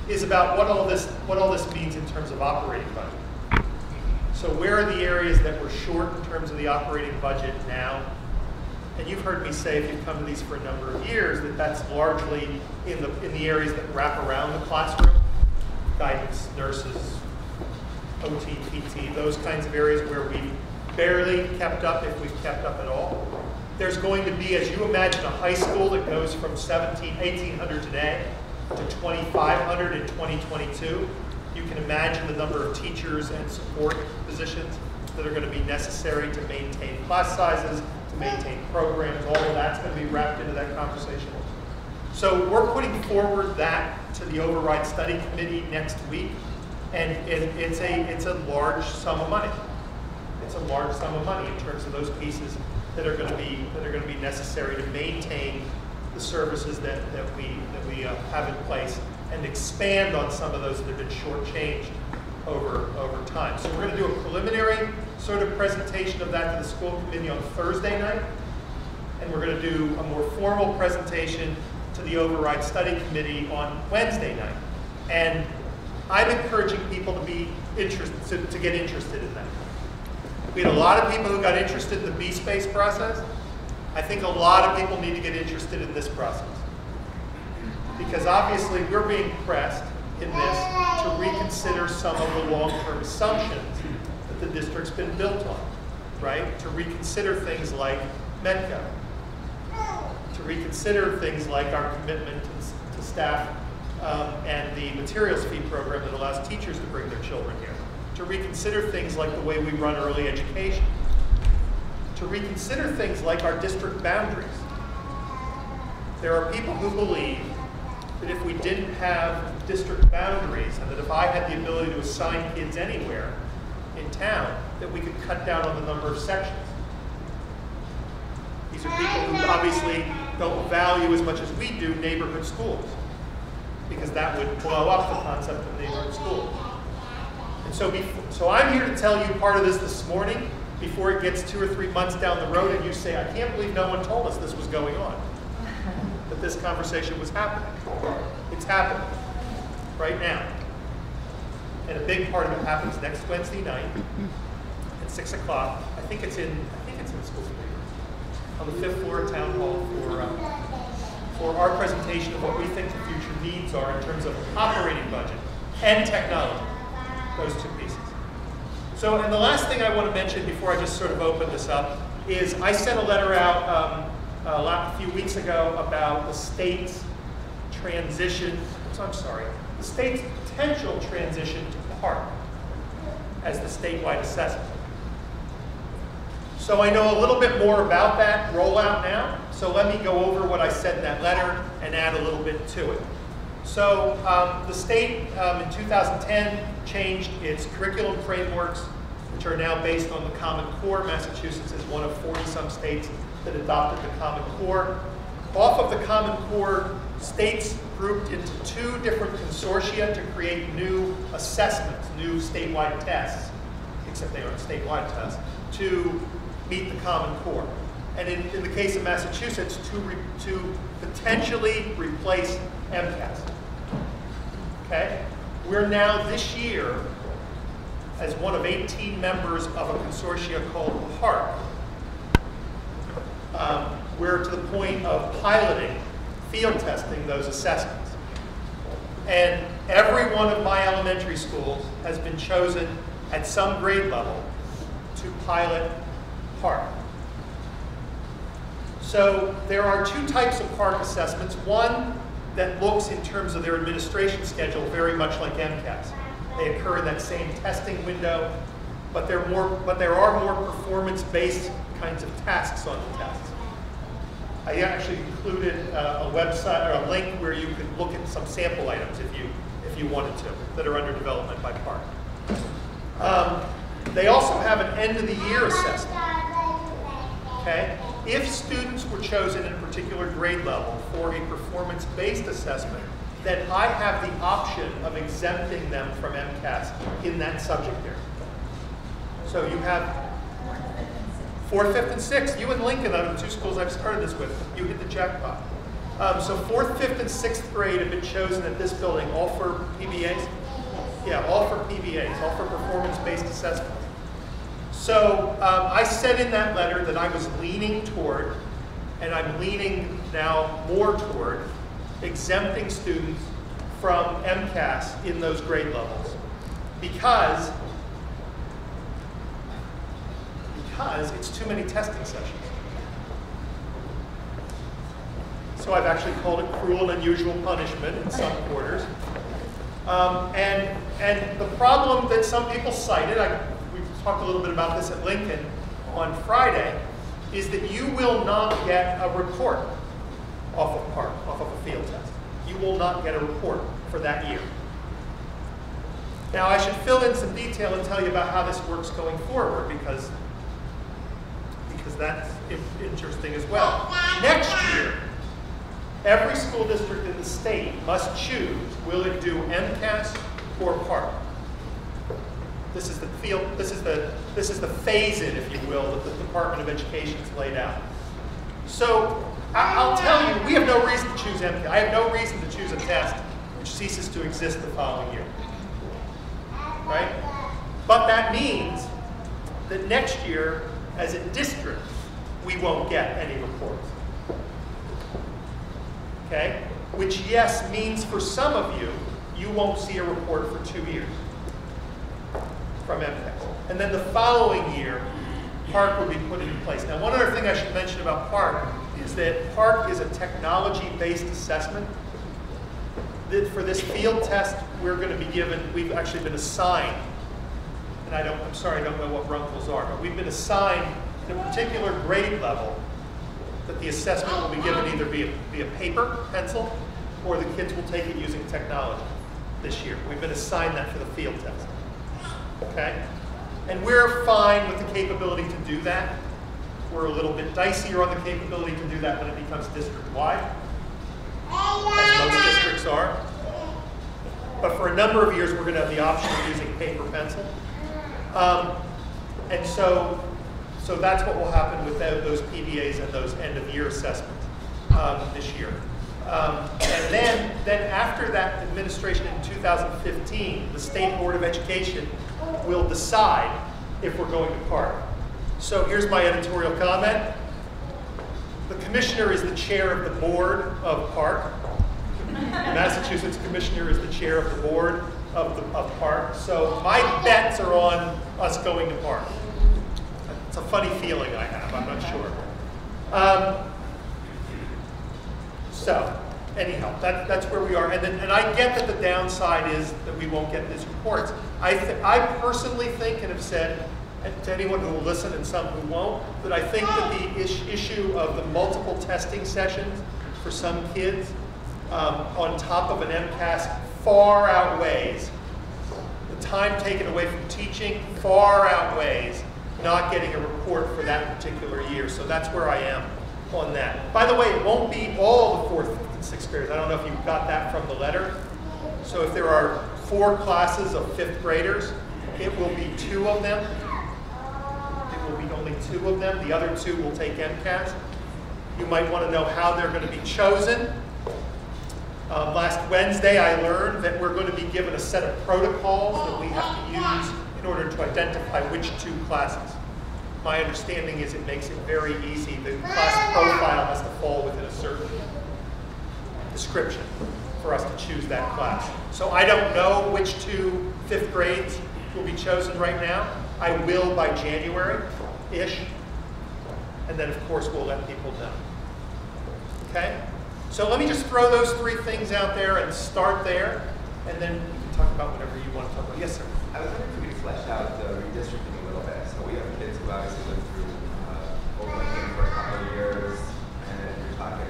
is about what all this means in terms of operating budget. So where are the areas that we're short in terms of the operating budget now? And you've heard me say, if you've come to these for a number of years, that that's largely in the areas that wrap around the classroom: guidance, nurses, OT, PT, those kinds of areas where we've barely kept up, if we've kept up at all. There's going to be, as you imagine, a high school that goes from 1,800 today to 2,500 in 2022. You can imagine the number of teachers and support positions that are going to be necessary to maintain class sizes, to maintain programs. All of that's going to be wrapped into that conversation. So we're putting forward that to the Override Study Committee next week, and it's a large sum of money. It's a large sum of money in terms of those pieces that are going to be necessary to maintain the services that we have in place and expand on some of those that have been shortchanged over time. So we're going to do a preliminary sort of presentation of that to the school committee on Thursday night, and we're going to do a more formal presentation to the Override Study Committee on Wednesday night. And I'm encouraging people to be interested, to get interested in that. We had a lot of people who got interested in the B-Space process. I think a lot of people need to get interested in this process, because obviously we're being pressed in this to reconsider some of the long-term assumptions that the district's been built on, right? To reconsider things like MEDCO, to reconsider things like our commitment to staff and the materials fee program that allows teachers to bring their children here, to reconsider things like the way we run early education, to reconsider things like our district boundaries. There are people who believe that if we didn't have district boundaries, and that if I had the ability to assign kids anywhere in town, that we could cut down on the number of sections. These are people who obviously don't value as much as we do neighborhood schools, because that would blow up the concept of neighborhood schools. And so I'm here to tell you part of this morning before it gets 2 or 3 months down the road and you say, I can't believe no one told us this was going on, that this conversation was happening. It's happening right now. And a big part of it happens next Wednesday night at 6 o'clock. I think it's in school on the 5th floor of Town Hall for our presentation of what we think the future needs are in terms of operating budget and technology, those two pieces. So, and the last thing I want to mention before I just sort of open this up is I sent a letter out a few weeks ago about the state's the state's potential transition to PARC as the statewide assessment. So I know a little bit more about that rollout now, so let me go over what I said in that letter and add a little bit to it. So the state in 2010 changed its curriculum frameworks, which are now based on the Common Core. Massachusetts is one of 40-some states that adopted the Common Core. Off of the Common Core, states grouped into 2 different consortia to create new assessments, new statewide tests, except they aren't statewide tests, to meet the Common Core. And in the case of Massachusetts, to potentially replace MCAS. Okay? We're now this year, as one of 18 members of a consortia called PARC, we're to the point of piloting, field testing those assessments. And every one of my elementary schools has been chosen at some grade level to pilot PARC. So there are 2 types of PARC assessments. One that looks in terms of their administration schedule very much like MCAS. They occur in that same testing window, but there are more performance-based kinds of tasks on the tests. I actually included a website or a link where you could look at some sample items if you wanted to that are under development by PARC. They also have an end-of-the-year assessment. Okay? If students were chosen in a particular grade level for a performance-based assessment, then I have the option of exempting them from MCAS in that subject area. So you have 4th, 5th, and 6th. You and Lincoln, out of the 2 schools I've started this with, you hit the jackpot. So 4th, 5th, and 6th grade have been chosen at this building, all for PBAs? Yeah, all for PBAs, all for performance-based assessment. So I said in that letter that I was leaning toward, and I'm leaning now more toward, exempting students from MCAS in those grade levels because it's too many testing sessions. So I've actually called it cruel and unusual punishment in some quarters. And the problem that some people cited, we talked a little bit about this at Lincoln on Friday, is that you will not get a report off of PARC, off of a field test. You will not get a report for that year. Now I should fill in some detail and tell you about how this works going forward because that's interesting as well. Next year, every school district in the state must choose, will it do MCAS or PARC? This is the field, this is the phase-in, if you will, that the Department of Education has laid out. So I'll tell you, we have no reason to choose MCAS. I have no reason to choose a test which ceases to exist the following year, right? But that means that next year, as a district, we won't get any reports. Okay? Which, yes, means for some of you, you won't see a report for 2 years from MCAS. And then the following year, PARC would be put into place. Now, one other thing I should mention about PARC is that PARC is a technology-based assessment. For this field test, we're going to be given, we've actually been assigned, and I'm sorry, I don't know what Runkles are, but we've been assigned in a particular grade level that the assessment will be given either via paper, pencil, or the kids will take it using technology this year. We've been assigned that for the field test. Okay? And we're fine with the capability to do that. We're a little bit dicier on the capability to do that when it becomes district-wide, as most districts are. But for a number of years, we're going to have the option of using paper, pencil. And so that's what will happen with those PBAs and those end-of-year assessments this year. And then after that administration in 2015, the State Board of Education will decide if we're going to PARC. So here's my editorial comment. The commissioner is the chair of the board of PARC. The Massachusetts commissioner is the chair of the board of PARC. So my bets are on us going to PARC. It's a funny feeling I have, I'm not sure. So anyhow, that's where we are. And I get that the downside is that we won't get these reports. I personally think, and have said to anyone who will listen and some who won't, that I think that the issue of the multiple testing sessions for some kids on top of an MCAS far outweighs the time taken away from teaching, far outweighs not getting a report for that particular year. So that's where I am on that. By the way, it won't be all the 4th, 5th, and 6th graders. I don't know if you got that from the letter. So if there are 4 classes of 5th graders, it will be 2 of them. It will be only 2 of them. The other 2 will take MCAS. You might want to know how they're going to be chosen. Last Wednesday, I learned that we're going to be given a set of protocols that we have to use in order to identify which 2 classes. My understanding is it makes it very easy. The class profile has to fall within a certain description for us to choose that class. So I don't know which 2 5th grades will be chosen right now. I will by January-ish. And then, of course, we'll let people know. Okay? So let me just throw those 3 things out there and start there. And then we can talk about whatever you want to talk about. Yes, sir? I was wondering if we could flesh out the redistricting a little bit. So we have kids who obviously lived through Oakland for a couple of years, and you're talking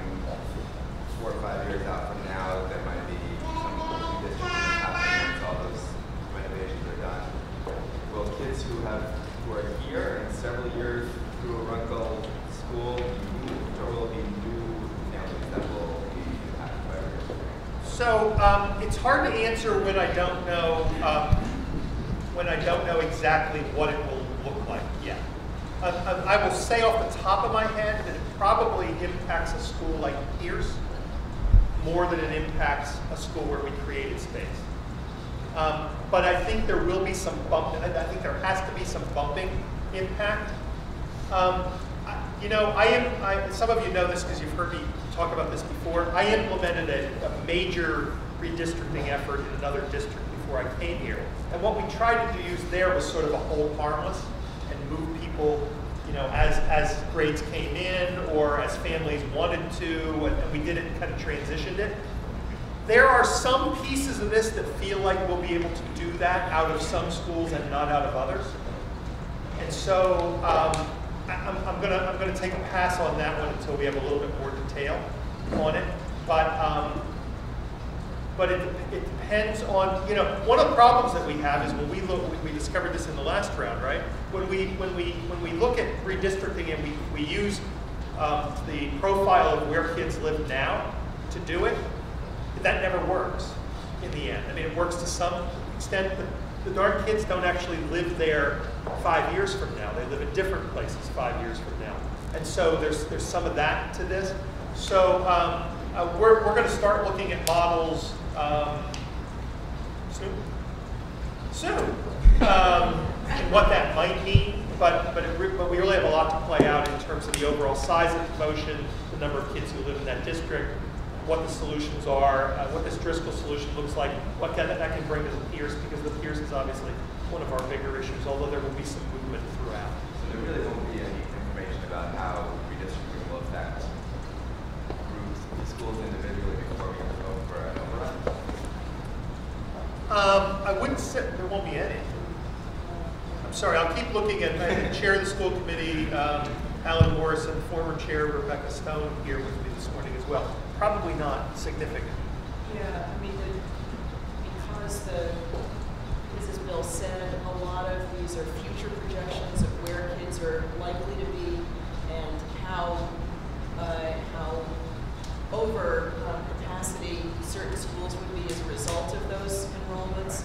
4 or 5 years out from now, there might be some redistricting that's happening once all those renovations are done. Will kids who are here and several years through a Runkle school be moved, or will it be new families that will be impacted by redistricting? So it's hard to answer when I don't know exactly what it will look like yet. I will say off the top of my head that it probably impacts a school like Pierce more than it impacts a school where we created space. But I think there will be some bump. I think there has to be some bumping impact. You know, some of you know this because you've heard me talk about this before. I implemented a major redistricting effort in another district before I came here. And what we tried to use there was sort of a hold harmless and move people, you know, as grades came in or as families wanted to, and we did it and kind of transitioned it. There are some pieces of this that feel like we'll be able to do that out of some schools and not out of others. And so I'm gonna take a pass on that one until we have a little bit more detail on it. But it depends on, you know, one of the problems that we have is when we discovered this in the last round, right? When we look at redistricting and we use the profile of where kids live now to do it, that never works in the end. I mean, it works to some extent, but the darn kids don't actually live there 5 years from now. They live in different places 5 years from now. And so there's some of that to this. So we're going to start looking at models soon, and what that might mean. But we really have a lot to play out in terms of the overall size of the motion, the number of kids who live in that district, what the solutions are, what this Driscoll solution looks like, what that can bring to the peers, because the peers is obviously one of our bigger issues, although there will be some movement throughout. So there really won't be any information about how redistricting will affect groups, schools individually before we go for an overrun? I wouldn't say there won't be any. I'm sorry, I'll keep looking at the chair of the school committee, Alan Morris, and former chair Rebecca Stone here with me this morning as well. Probably not significant. Yeah, I mean, because as Bill said, a lot of these are future projections of where kids are likely to be and how over capacity certain schools would be as a result of those enrollments.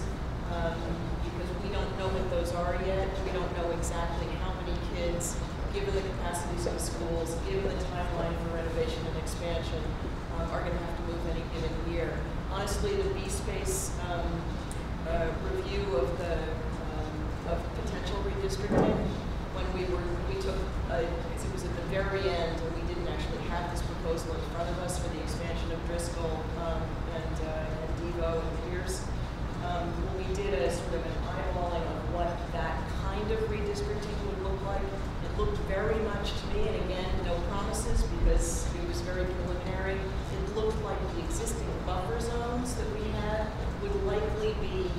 Because we don't know what those are yet. We don't know exactly how many kids, given the capacities of schools, given the timeline for renovation and expansion, are going to have to move any given year. Honestly, the B-Space review of potential redistricting, when we took, because it was at the very end, and we didn't actually have this proposal in front of us for the expansion of Driscoll and Devo and Pierce. When we did a sort of an eyeballing of what that kind of redistricting would look like, it looked very much to me, and again, no promises because it was very preliminary, it looked like the existing buffer zones that we had would likely be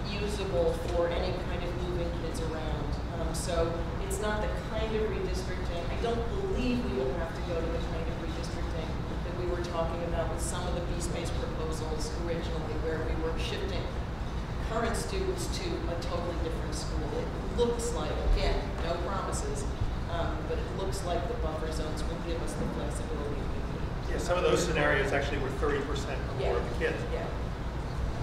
usable for any kind of moving kids around. So it's not the kind of redistricting, I don't believe we will have to go to the kind of redistricting that we were talking about with some of the B-Space proposals originally, where we were shifting current students to a totally different school. It looks like, again, no promises, but it looks like the buffer zones will give us the flexibility we need. Yeah, some of those scenarios actually were 30% or more of the kids. Yeah.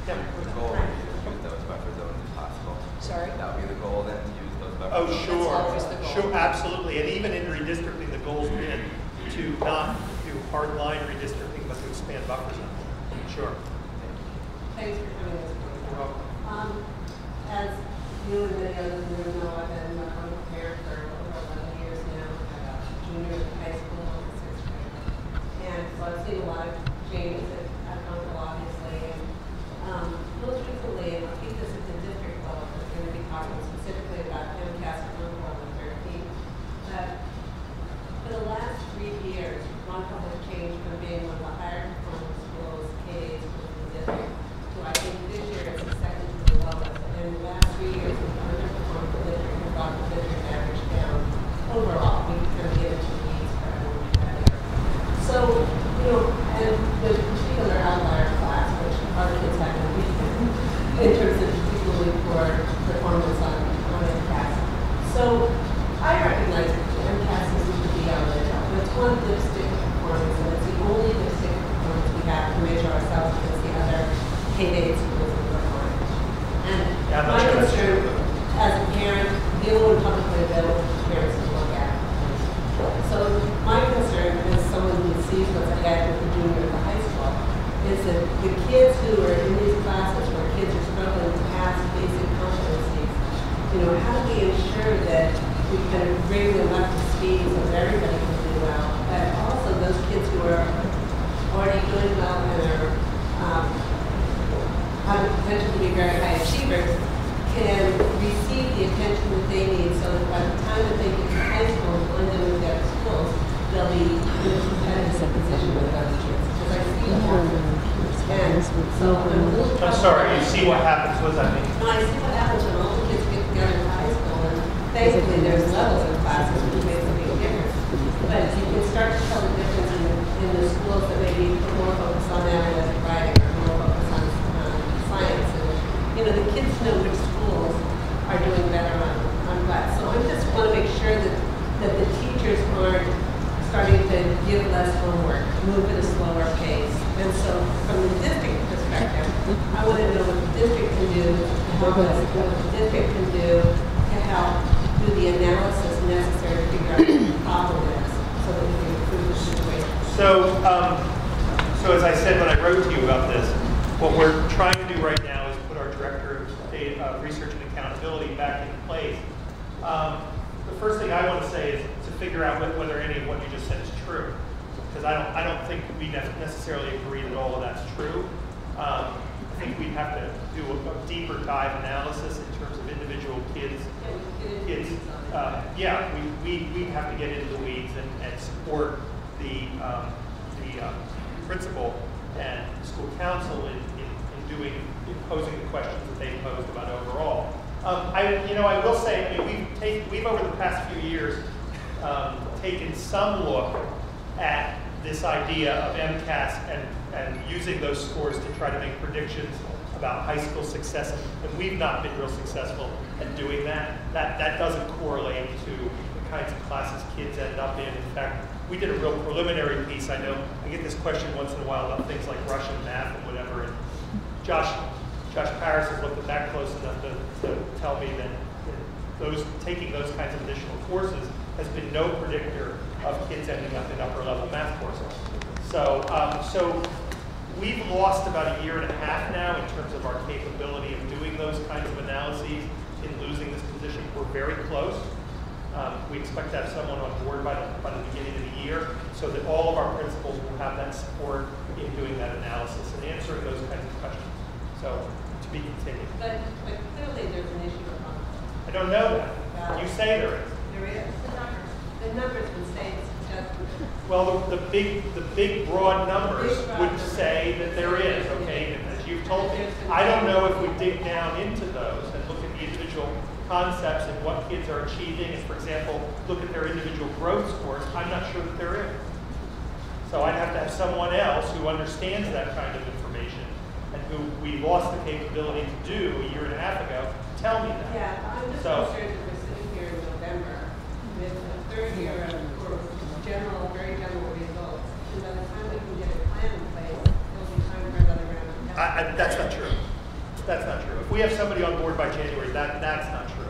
Yeah. The goal would be to use those buffer zones if possible. Sorry? That would be the goal then, to use those buffer Oh, zones. sure. That's always the goal. Sure, absolutely. And even in redistricting, the goal's been to not do hard line redistricting, but to expand buffer zones. Sure. Thanks for coming this morning. You're welcome. As you and many others in the room know, I've been a parent for over 11 years now. I have a junior in high school and a sixth grader. And so I've seen a lot of changes at Runkle, obviously. And most recently, and I'll keep this at the district level, we're going to be talking specifically about MCAS and Runkle on the 13th. But for the last 3 years, Runkle has changed from being one of the higher performing schools, K-8 schools in the district, to I think this year it's the second to the lowest. And the last 3 years, we've underperformed the district and brought the district average down overall. We kind of get into the weeds for everyone better. So, you know, and the particular outlier class, which our kids have in in terms of particularly poor performance on MCAS. So I recognize that MCAS isn't the be-all and end-all, but it's one dipstick performance, and it's the only dipstick performance we have to measure ourselves against the other K-8 schools in Vermont. And my concern as a parent, the only publicly available parents to look at. So my concern is someone who sees what's ahead with the junior at the high school the kids who are in these classes where kids are struggling to pass basic competencies, you know, how do we ensure that we kind of bring them up to speed so that everybody can do well, but also those kids who are already doing well and are have the potential to be very high achievers can receive the attention that they need so that by the time that they get to high school and blend in with their schools, they'll be in a competitive position with those kids. Because I see what happens. And so I'm sorry, you see what happens, what does that mean? no, I see what happens when all the kids get together in high school, and thankfully there's levels of classes which makes a big difference. But you can start to tell the difference in the schools that maybe put more focus on analytic writing or more focus on science. And, you know, the kids know which schools are doing better on what. So I just want to make sure that the teachers aren't starting to give less homework, move at a slower pace. And so from the district perspective, I want to know what the district can do to help us, what the district can do to help do the analysis necessary to figure out what the problem is so that we can improve the situation. So as I said when I wrote to you about this, what we're trying to do right now is put our director of research and accountability back in place. The first thing I want to say is to figure out whether any of what you just said is true, because I don't think we necessarily agree that all of that's true. I think we'd have to do a deeper dive analysis in terms of individual kids. We have to get into the weeds and support the principal and school council in posing the questions that they posed about overall. I will say, I mean, we've over the past few years taken some look at this idea of MCAS and using those scores to try to make predictions about high school success, and we've not been real successful at doing that. That doesn't correlate to the kinds of classes kids end up in. In fact, we did a real preliminary piece. I know I get this question once in a while about things like Russian math and whatever, and Josh Paris has looked at that close enough to tell me that taking those kinds of additional courses has been no predictor of kids ending up in upper level math courses. So we've lost about a year and a half now in terms of our capability of doing those kinds of analyses in losing this position. We're very close. We expect to have someone on board by the beginning of the year so that all of our principals will have that support in doing that analysis and answering those kinds of questions. So, to be continued. But clearly there's an issue of conflict. I don't know that. You say there is. There is. The numbers would say it's just. Well, the big broad numbers would say that there is, okay? And as you've told me, I don't know if we dig down into those and look at the individual concepts and what kids are achieving, and for example, look at their individual growth scores. I'm not sure that there is. So I'd have to have someone else who understands that kind of information and who we lost the capability to do a year and a half ago tell me that. Yeah, I'm just concerned that we're sitting here in November with a third year of very general results. And by the time we can get a plan in place, it'll be time for another round of testing. That's not true. That's not true. If we have somebody on board by January, that's not true.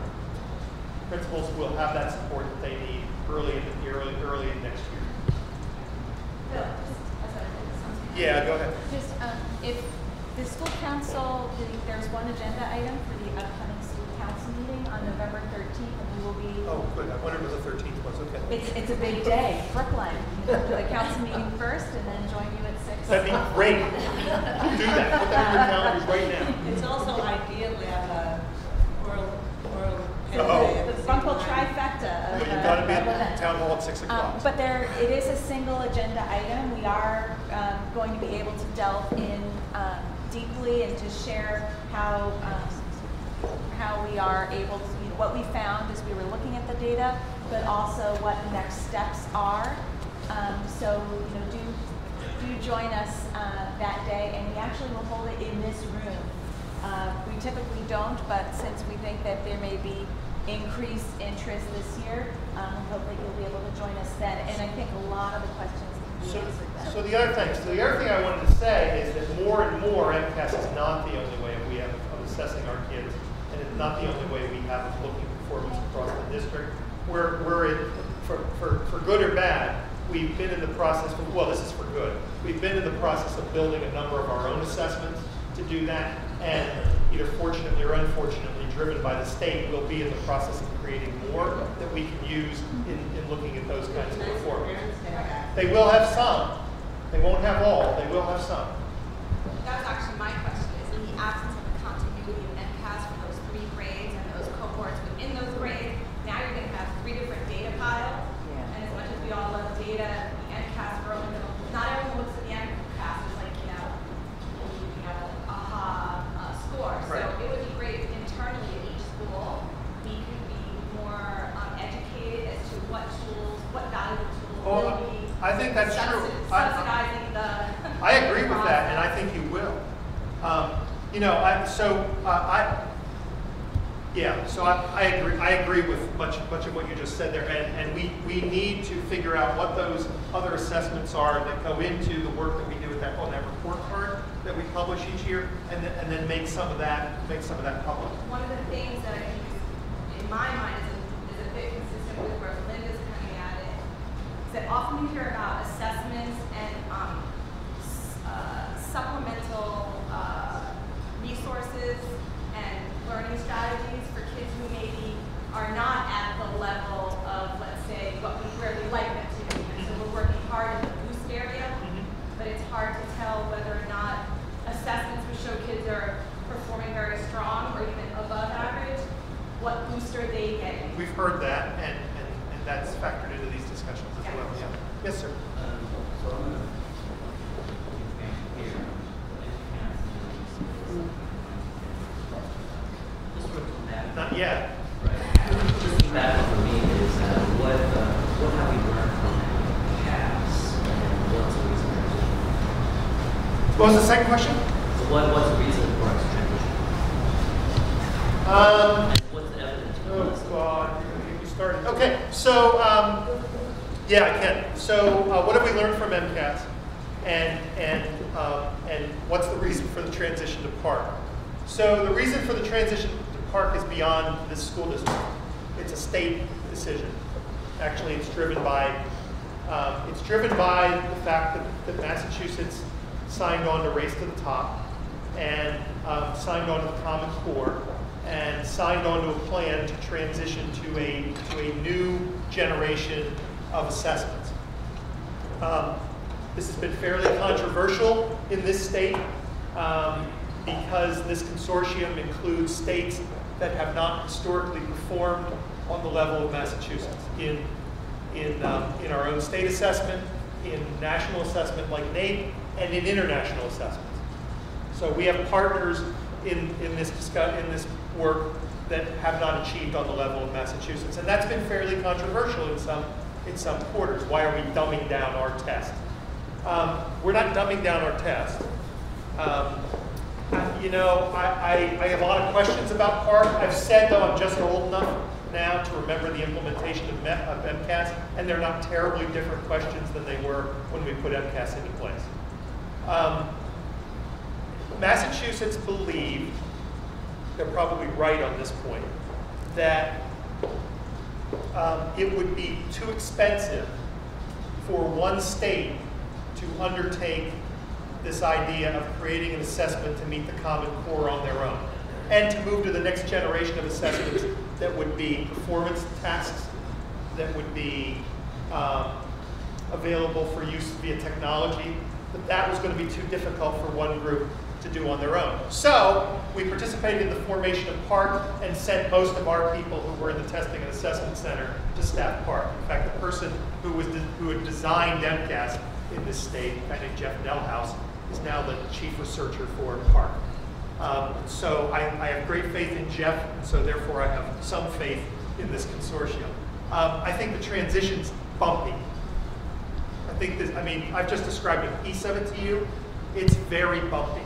Principals will have that support that they need early in next year. Bill, just Yeah, go ahead. Just if the school council, there's one agenda item for the upcoming school council meeting on November 13th, and we will be. Oh, good. I wondered what the 13th was. Okay. It's a big day, Brookline. You know, do the council meeting first, and then join you at 6. That'd be great. Do that. Put that on your calendars right now. It's also ideal to have a oral The Runkle trifecta of But you've got to be events. at town hall at 6 o'clock. But it is a single agenda item. We are going to be able to delve in deeply and to share how we are able to, what we found as we were looking at the data, but also what the next steps are. So do join us that day, and we actually will hold it in this room. We typically don't, but since we think that there may be increased interest this year, hopefully you'll be able to join us then. And I think a lot of the questions can be answered then. So the other thing I wanted to say is that more and more MCAS is not the only way we have of assessing our kids, and it's not the only way we have of looking at performance across the district. For good or bad, we've been in the process of, well, this is for good. We've been in the process of building a number of our own assessments to do that, and either fortunately or unfortunately, driven by the state, we'll be in the process of creating more that we can use in looking at those kinds of performance. They will have some. They won't have all. They will have some. That was actually my question, is in the absence of the continuity of MCAS for those 3 grades and those cohorts within those grades, now you're going to have 3 different data piles. Yeah. And as much as we all love data, the MCAS for only not everyone looks at the MCAS as like, you know, aha score. Right. So it would be great if internally at each school we could be more educated as to what tools, what valuable tools will be. I think that's true. Subsidizing the. I agree with that, and I think you will. You know, I agree with much of what you just said there, and we need to figure out what those other assessments are that go into the work that we do on that report card that we publish each year, and then make some of that public. One of the things that I think is, in my mind, is a bit consistent with where Linda's coming at it, is that often you hear about assessments and supplemental resources and learning strategies for kids who maybe are not at the level of, let's say, where we like them to be. And so we're working hard in the boost area, but it's hard to tell whether or not assessments which show kids are performing very strong or even above average, what boost are they getting? We've heard that, and that's factored into these discussions as well. Yeah. Yes, sir. So I'm going to here. Just sort of come back. Not yet. Right. Just come back for me is what have we learned from CAS and what's the reason for transition? What was the second question? So what's the reason for its transition? And what's the evidence? Oh God, you're going to get me started. Okay, so yeah, I can. So what have we learned from MCAS, and what's the reason for the transition to Park? So the reason for the transition to Park is beyond this school district. It's a state decision. Actually, it's driven by the fact that Massachusetts signed on to Race to the Top, and signed on to the Common Core, and signed on to a plan to transition to a new generation of assessments. This has been fairly controversial in this state because this consortium includes states that have not historically performed on the level of Massachusetts in our own state assessment, in national assessment like NAEP, and in international assessments. So we have partners in this work that have not achieved on the level of Massachusetts, and that's been fairly controversial in some quarters. Why are we dumbing down our test? We're not dumbing down our test. You know, I have a lot of questions about Park. I've said, though, I'm just old enough now to remember the implementation of MCAS, and they're not terribly different questions than they were when we put MCAS into place. Massachusetts believed, they're probably right on this point, that it would be too expensive for one state to undertake this idea of creating an assessment to meet the Common Core on their own, and to move to the next generation of assessments that would be performance tasks, that would be available for use via technology, that was going to be too difficult for one group to do on their own. So we participated in the formation of Park and sent most of our people who were in the Testing and Assessment Center to staff Park. In fact, the person who had designed MCAS in this state, a guy named Jeff Delhouse, is now the chief researcher for Park. So I have great faith in Jeff, and so therefore I have some faith in this consortium. I think the transition's bumpy. I've just described a piece of it to you. It's very bumpy.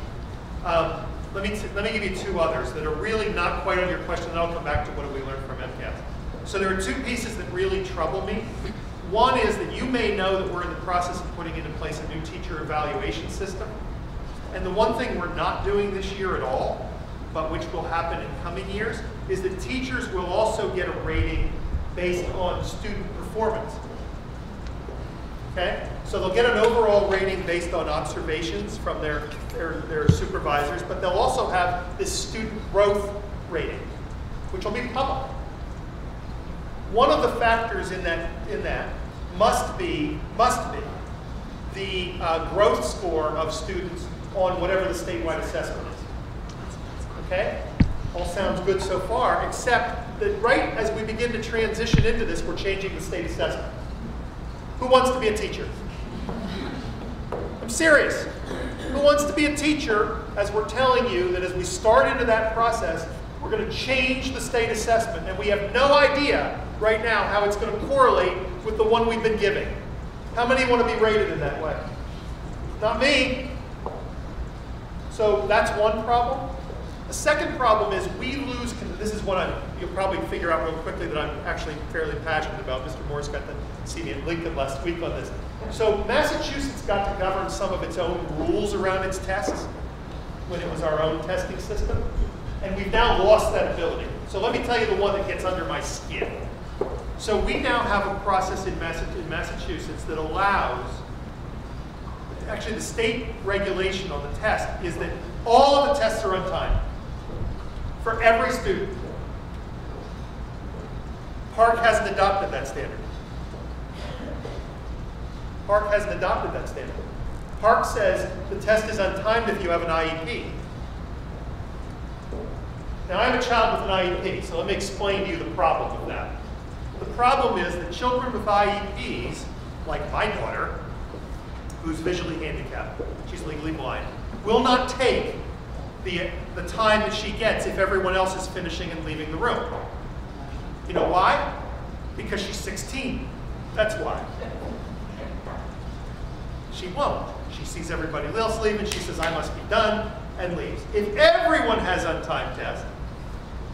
Let me give you two others that are really not quite on your question, and I'll come back to what do we learn from MCAS. So there are two pieces that really trouble me. One is that you may know that we're in the process of putting into place a new teacher evaluation system. And the one thing we're not doing this year at all, but which will happen in coming years, is that teachers will also get a rating based on student performance. Okay? So they'll get an overall rating based on observations from their supervisors, but they'll also have this student growth rating, which will be public. One of the factors in that must be the growth score of students on whatever the statewide assessment is. Okay? All sounds good so far, except that right as we begin to transition into this, we're changing the state assessment. Who wants to be a teacher? I'm serious. Who wants to be a teacher as we're telling you that as we start into that process, we're going to change the state assessment, and we have no idea right now how it's going to correlate with the one we've been giving. How many want to be rated in that way? Not me. So that's one problem. The second problem is we lose, this is one you'll probably figure out real quickly that I'm actually fairly passionate about. Mr. Morris got to see me at Lincoln last week on this. So Massachusetts got to govern some of its own rules around its tests when it was our own testing system. And we've now lost that ability. So let me tell you the one that gets under my skin. So we now have a process in Massachusetts that allows, actually the state regulation on the test is that all of the tests are on time for every student. Park hasn't adopted that standard. Park hasn't adopted that standard. Park says the test is untimed if you have an IEP. Now, I'm a child with an IEP, so let me explain to you the problem with that. The problem is that children with IEPs, like my daughter, who's visually handicapped, she's legally blind, will not take the time that she gets if everyone else is finishing and leaving the room. You know why? Because she's 16. That's why. She won't. She sees everybody else leave and she says, I must be done, and leaves. If everyone has untimed tests,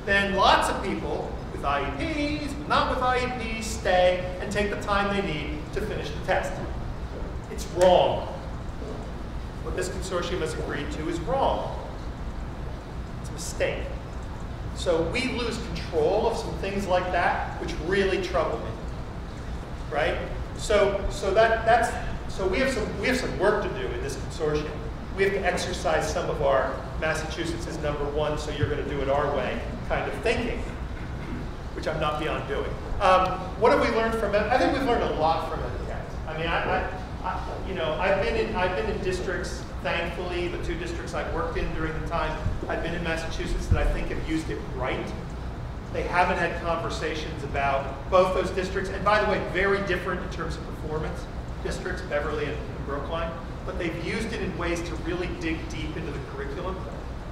then lots of people with IEPs, not with IEPs, stay and take the time they need to finish the test. It's wrong. What this consortium has agreed to is wrong. It's a mistake. So we lose control of some things like that, which really trouble me, right? So we have some work to do in this consortium. We have to exercise some of our Massachusetts is #1, so you're going to do it our way kind of thinking, which I'm not beyond doing. What have we learned from it? I think we've learned a lot from MCAT. I mean, I've been in districts, thankfully, the 2 districts I've worked in during the time I've been in Massachusetts that I think have used it right. They haven't had conversations about both those districts, and by the way, very different in terms of performance districts, Beverly and Brookline, but they've used it in ways to really dig deep into the curriculum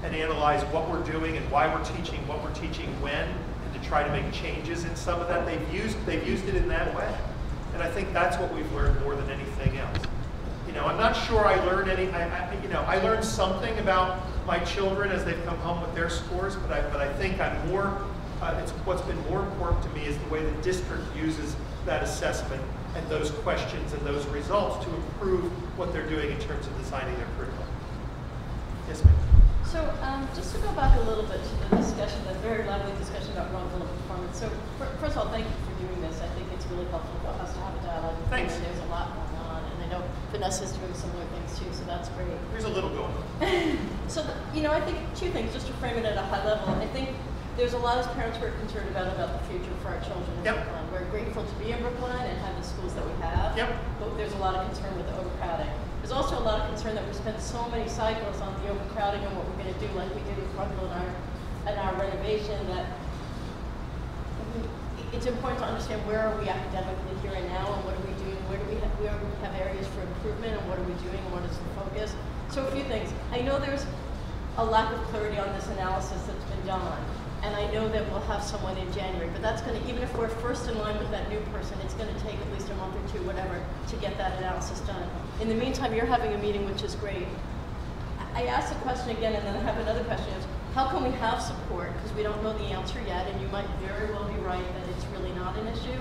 and analyze what we're doing and why we're teaching, what we're teaching when, and to try to make changes in some of that. They've used it in that way. And I think that's what we've learned more than anything else. You know, I'm not sure I learned I learned something about my children as they've come home with their scores, but I think I'm more, what's been more important to me is the way the district uses that assessment and those questions and those results to improve what they're doing in terms of designing their curriculum. Yes, ma'am. So just to go back a little bit to the discussion, that very lively discussion about Runkle and performance. So first of all, thank you for doing this. I think it's really helpful for us to have a dialogue. Thanks. There's a lot going on, and I know Vanessa's doing similar things too, so that's great. There's a little going on. So, I think 2 things, just to frame it at a high level. I think there's a lot of parents who are concerned about the future for our children in Yep. Brookline. We're grateful to be in Brookline and have the schools that we have, Yep. but there's a lot of concern with the overcrowding. There's also a lot of concern that we spend so many cycles on the overcrowding and what we're going to do, like we did with Runkle and our renovation, that it's important to understand where are we academically here and now, and what are we doing, where do we have areas for improvement, and what are we doing, and what is the focus. So a few things. I know there's a lack of clarity on this analysis that's been done, and I know that we'll have someone in January, but that's going to, even if we're first in line with that new person, it's going to take at least a month or 2, whatever, to get that analysis done. In the meantime, you're having a meeting, which is great. I asked the question again, and then I have another question, is how can we have support, because we don't know the answer yet, and you might very well be right that it's really not an issue,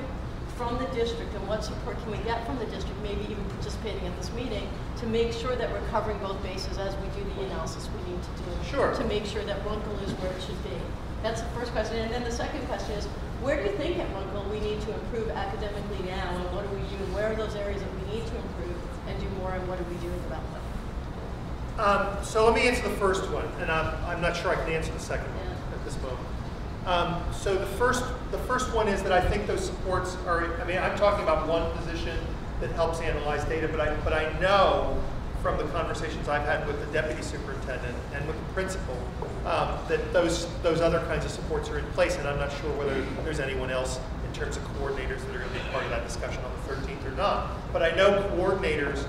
from the district, and what support can we get from the district, maybe even participating at this meeting, to make sure that we're covering both bases as we do the analysis we need to do. Sure. To make sure that Runkle is where it should be. That's the first question. And then the second question is, where do you think at Runkle we need to improve academically now, and what do we do? Where are those areas that we need to improve and do more, and what are we doing about them? So let me answer the first one, and I'm not sure I can answer the second one at this moment. So the first one is that I think those supports are, I mean, I'm talking about one position that helps analyze data, but I know from the conversations I've had with the deputy superintendent and with the principal that those other kinds of supports are in place, and I'm not sure whether there's anyone else in terms of coordinators that are going to be part of that discussion on the 13th or not. But I know coordinators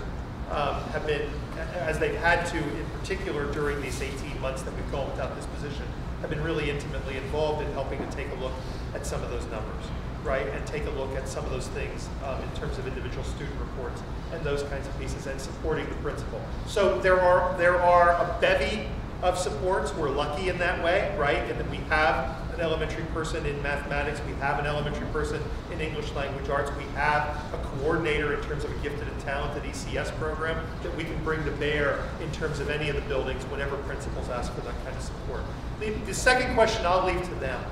have been, as they've had to in particular during these 18 months that we've gone without this position, have been really intimately involved in helping to take a look at some of those numbers, right? And take a look at some of those things in terms of individual student reports and those kinds of pieces, and supporting the principal. So there are a bevy of supports. We're lucky in that way, right? And that we have an elementary person in mathematics, we have an elementary person in English language arts, we have a coordinator in terms of a gifted and talented ECS program that we can bring to bear in terms of any of the buildings whenever principals ask for that kind of support. The second question I'll leave to them.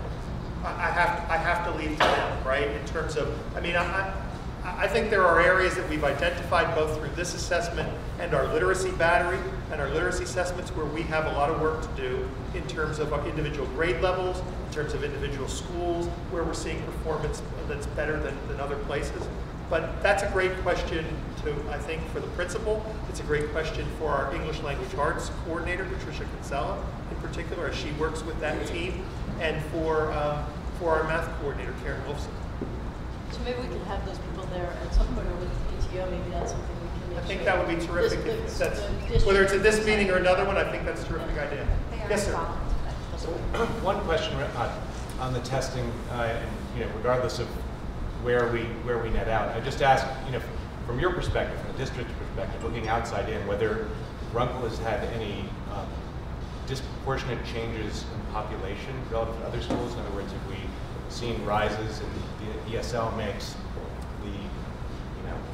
I have to leave to them, right? In terms of, I mean, I think there are areas that we've identified both through this assessment and our literacy battery and our literacy assessments where we have a lot of work to do in terms of our individual grade levels, in terms of individual schools, where we're seeing performance that's better than other places. But that's a great question I think, for the principal. It's a great question for our English language arts coordinator, Patricia Kinsella, in particular, as she works with that team, and for our math coordinator, Karen Wolfson. So maybe we can have those people there at some point, or with the PTO, maybe that's something we can make. I think that would be terrific. If that's, whether it's at this meeting or another one, I think that's a terrific idea. Yes, sir. So one question on the testing, and regardless of where we net out, I just ask, from your perspective, from the district's perspective, looking outside in, whether Runkle has had any disproportionate changes in population relative to other schools. In other words, have we seen rises in the ESL mix,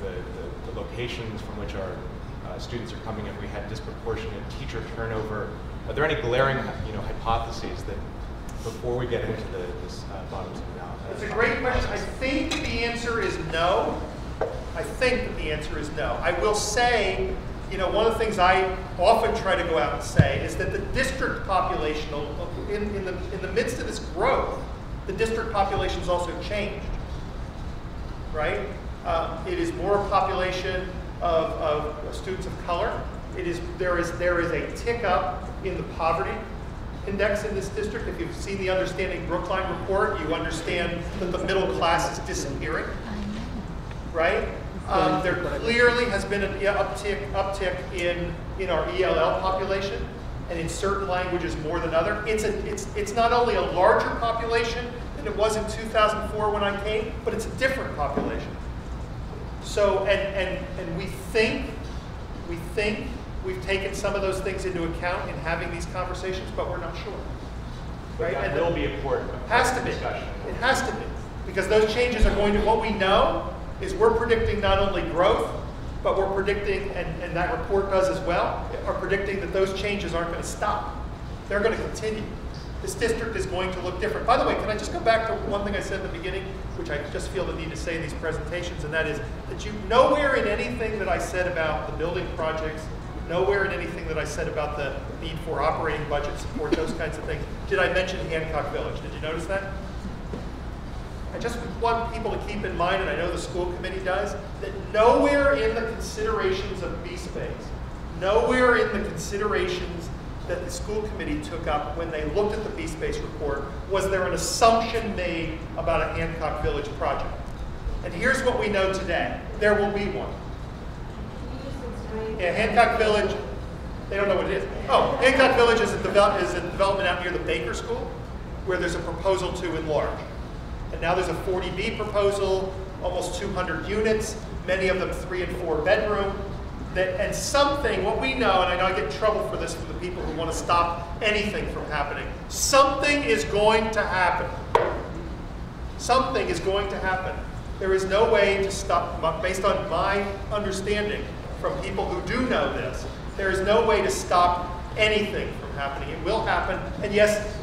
the locations from which our students are coming? Have we had disproportionate teacher turnover? Are there any glaring hypotheses that before we get into this bottoms-up analysis? It's a great question. I think the answer is no. I think that the answer is no. I will say, one of the things I often try to go out and say is that the district population, in the midst of this growth, the district population's also changed, right? It is more a population of students of color. There is a tick up in the poverty index in this district. If you've seen the Understanding Brookline report, you understand that the middle class is disappearing, right? There clearly has been an uptick in our ELL population, and in certain languages more than other. It's not only a larger population than it was in 2004 when I came, but it's a different population. So, and we think we've taken some of those things into account in having these conversations, but we're not sure. Right? That will be important. Has to be. It has to be. Because those changes are going to, what we know is we're predicting not only growth, but we're predicting, and that report does as well, are predicting that those changes aren't going to stop. They're going to continue. This district is going to look different. By the way, can I just go back to one thing I said in the beginning, which I just feel the need to say in these presentations, and that is that nowhere in anything that I said about the building projects, nowhere in anything that I said about the need for operating budget support, those kinds of things, did I mention Hancock Village. Did you notice that? I just want people to keep in mind, and I know the school committee does, that nowhere in the considerations of B-Space, nowhere in the considerations that the school committee took up when they looked at the B-Space report was there an assumption made about a Hancock Village project. And here's what we know today. There will be one. Yeah, Hancock Village, they don't know what it is. Oh, Hancock Village is a development out near the Baker School where there's a proposal to enlarge. And now there's a 40B proposal, almost 200 units, many of them 3 and 4 bedroom. And something, what we know, and I know I get in trouble for this from the people who want to stop anything from happening, something is going to happen. Something is going to happen. There is no way to stop, based on my understanding from people who do know this, there is no way to stop anything from happening. It will happen, and yes,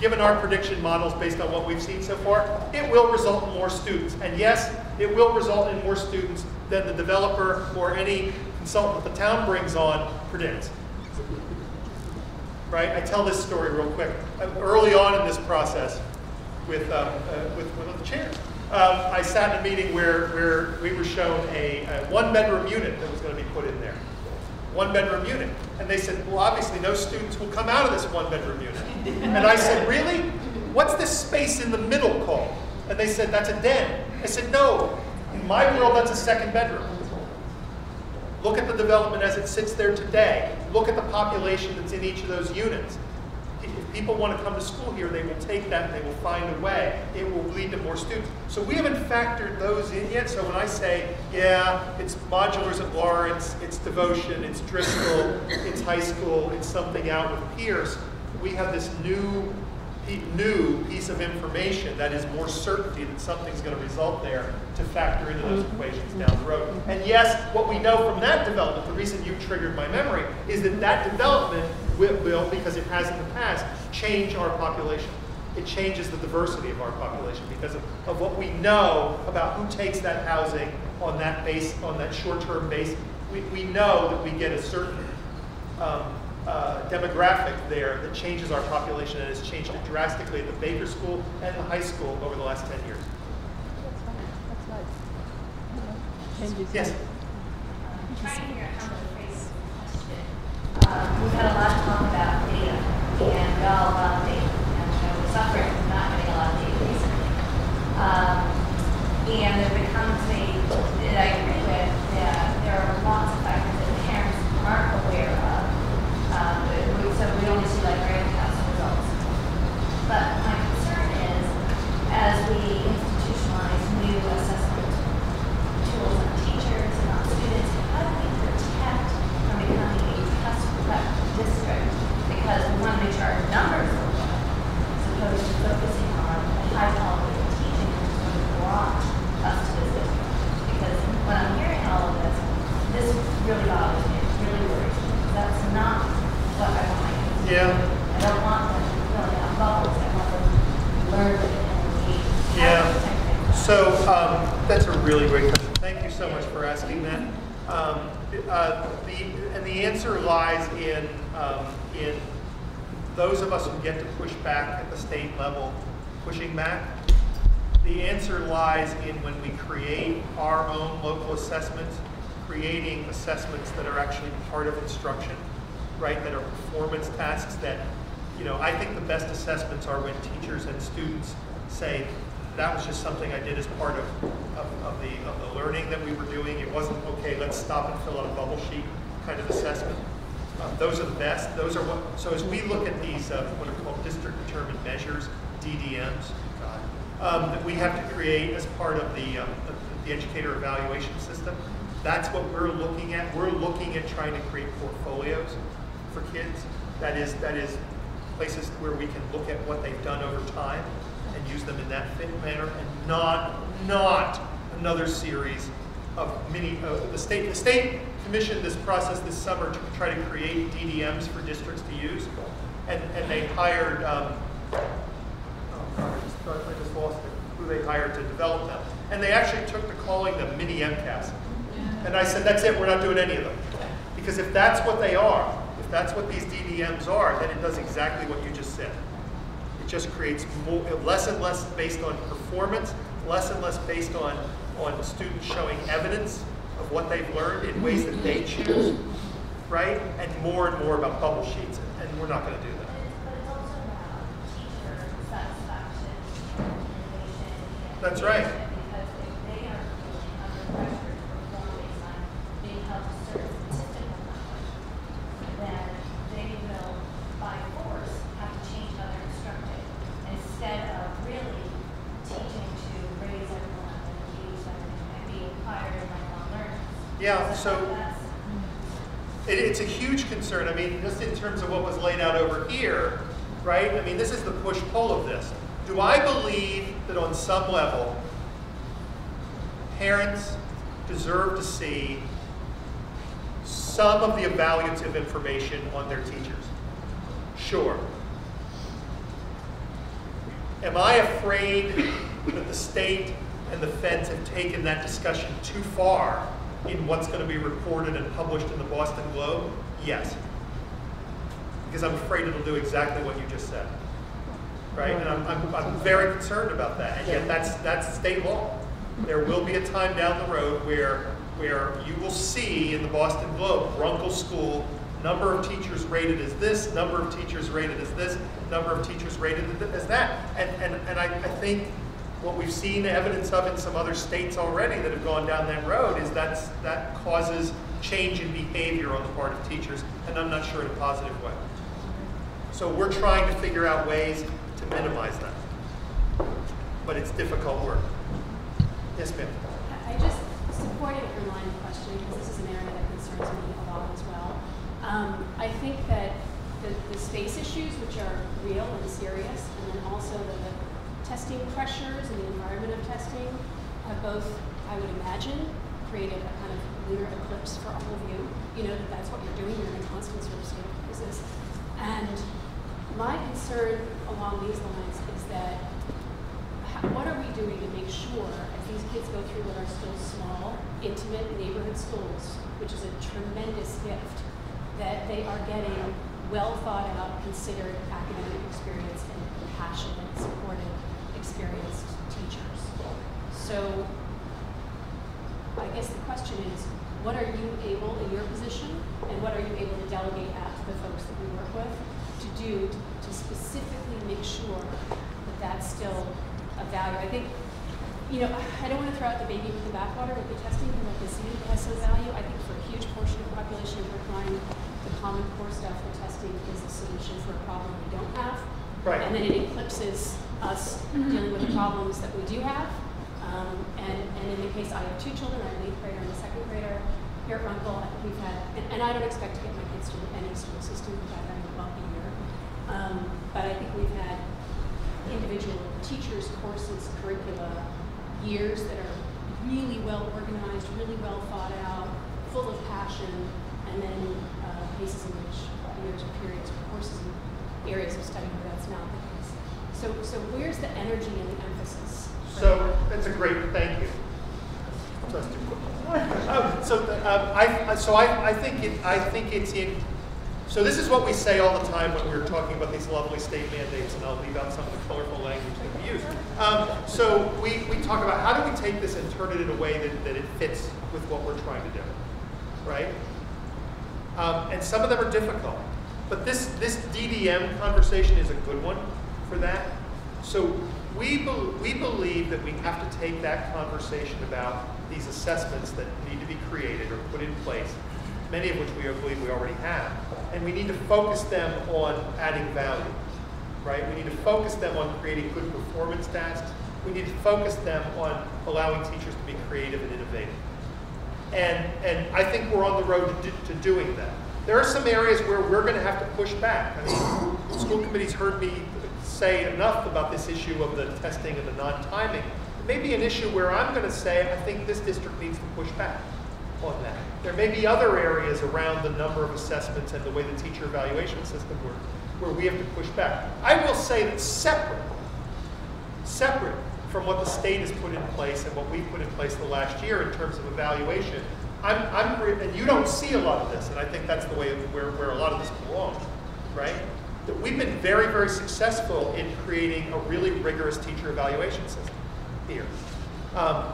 given our prediction models based on what we've seen so far, it will result in more students. And yes, it will result in more students than the developer or any consultant that the town brings on predicts. Right? I tell this story real quick. Early on in this process with the chairs, I sat in a meeting where we were shown a one-bedroom unit that was going to be put in there. One-bedroom unit. And they said, well, obviously no students will come out of this one-bedroom unit. And I said, really? What's this space in the middle called? And they said, that's a den. I said, no. In my world, that's a second bedroom. Look at the development as it sits there today. Look at the population that's in each of those units. If people want to come to school here, they will take that and they will find a way. It will lead to more students. So we haven't factored those in yet. So when I say, yeah, it's modulars at Lawrence, it's Devotion, it's Driscoll, it's high school, it's something out with Pierce, we have this new piece of information that is more certainty that something's going to result there to factor into those equations down the road. And yes, what we know from that development, the reason you triggered my memory, is that that development will, because it has in the past, change our population. It changes the diversity of our population because of what we know about who takes that housing on that base, on that short-term base. We know that we get a certain demographic there that changes our population and has changed it drastically at the Baker School and the high school over the last 10 years. Yes? I'm trying to figure out how to phrase the question. We've had a lot of talk about data, and we all love data. And we're suffering from not getting a lot of data recently. And there becomes that I agree with, that there are lots of factors that parents aren't aware of. So we only see like grade council results. But my concern is, as we institutionalize new assessment tools on teachers and on students, how do we protect from becoming a test prep district? Because we want to make sure our numbers are low, as opposed to focusing on the high quality of teaching which is going to brought us to this district. Because when I'm hearing all of this, this really bothers me, it really worries me. That's not what I want my kids to do. I don't want them filling out bubbles. I want them to learn and engage. Yeah. So that's a really great question. Thank you so much for asking that. The answer lies in those of us who get to push back at the state level, pushing back. The answer lies in when we create our own local assessments, creating assessments that are actually part of instruction, right? That are performance tasks that, you know, I think the best assessments are when teachers and students say, that was just something I did as part of the learning that we were doing. It wasn't, okay, let's stop and fill out a bubble sheet kind of assessment. Those are the best. Those are what, so as we look at these, what are called district determined measures, DDMs, that we have to create as part of the educator evaluation system, that's what we're looking at. We're looking at trying to create portfolios for kids. That is places where we can look at what they've done over time and use them in that fit manner, and not another series of mini. The state commissioned this process this summer to try to create DDMs for districts to use, and they hired. I just lost it. Who they hired to develop them, and they actually took to calling them mini MCAS. And I said, that's it. We're not doing any of them, because if that's what they are, if that's what these DDMs are, then it does exactly what you just said. It just creates more, less and less based on performance, less and less based on students showing evidence of what they've learned in ways that they choose, right? And more about bubble sheets, and we're not going to do that. But it's also about teacher satisfaction and innovation. That's right. Because if they are feeling under pressure to perform based on being held to certain statistical knowledge, then they will, by force, have to change how they're instructed instead of really teaching to raise everyone up and engage them and be inspired and lifelong learners. Yeah, so it's a huge concern. I mean, just in terms of what was laid out over here, right? I mean, this is the push-pull of this. Do I believe that on some level, parents deserve to see some of the evaluative information on their teachers? Sure. Am I afraid that the state and the feds have taken that discussion too far in what's going to be reported and published in the Boston Globe? Yes. Because I'm afraid it'll do exactly what you just said. Right? And I'm very concerned about that. And yet that's state law. There will be a time down the road where you will see in the Boston Globe, Runkle School, number of teachers rated as this, number of teachers rated as this, number of teachers rated as that. And I think what we've seen evidence of in some other states already that have gone down that road is that causes change in behavior on the part of teachers, and I'm not sure in a positive way. So we're trying to figure out ways to minimize that. But it's difficult work. Yes, ma'am. I just supported your line of questioning because this is an area that concerns me a lot as well. I think that the space issues, which are real and serious, and then also the testing pressures and the environment of testing have both, I would imagine, created a kind of lunar eclipse for all of you. You know that that's what you're doing. You're in a constant sort of state of crisis. And my concern along these lines is that what are we doing to make sure, as these kids go through what are still small, intimate neighborhood schools, which is a tremendous gift, that they are getting well thought out, considered academic experience and passionate, supportive, experienced teachers. So I guess the question is, what are you able in your position, and what are you able to delegate out to the folks that we work with to do to specifically make sure that that's still a value? I think, you know, I don't want to throw out the baby with the bathwater with the testing, because I can see it has some value. I think for a huge portion of the population of Brookline, the Common Core stuff for testing is a solution for a problem we don't have. Right. And then it eclipses us dealing with the problems that we do have. And in the case, I have two children. I have an 8th grader and a 2nd grader. Here at Runkle, we've had, and I don't expect to get my kids through any school system without having a bumpy year. But I think we've had individual teachers, courses, curricula, years that are really well organized, really well thought out, full of passion, and then cases in which years or periods or courses and areas of study where that's not the case. So where's the energy and the emphasis? So that's a great, thank you. I think it's in. So this is what we say all the time when we're talking about these lovely state mandates, and I'll leave out some of the colorful language that we use. So we talk about how do we take this and turn it in a way that it fits with what we're trying to do, right? And some of them are difficult, but this DDM conversation is a good one for that. So we believe that we have to take that conversation about these assessments that need to be created or put in place, many of which we believe we already have, and we need to focus them on adding value, right? We need to focus them on creating good performance tasks. We need to focus them on allowing teachers to be creative and innovative. And I think we're on the road to doing that. There are some areas where we're going to have to push back. I mean, the school committee's heard me say enough about this issue of the testing and the non-timing. It may be an issue where I'm going to say, I think this district needs to push back on that. There may be other areas around the number of assessments and the way the teacher evaluation system works where we have to push back. I will say that separate from what the state has put in place and what we've put in place the last year in terms of evaluation, and you don't see a lot of this, and I think that's the way where a lot of this belongs, right? That we've been very, very successful in creating a really rigorous teacher evaluation system here. I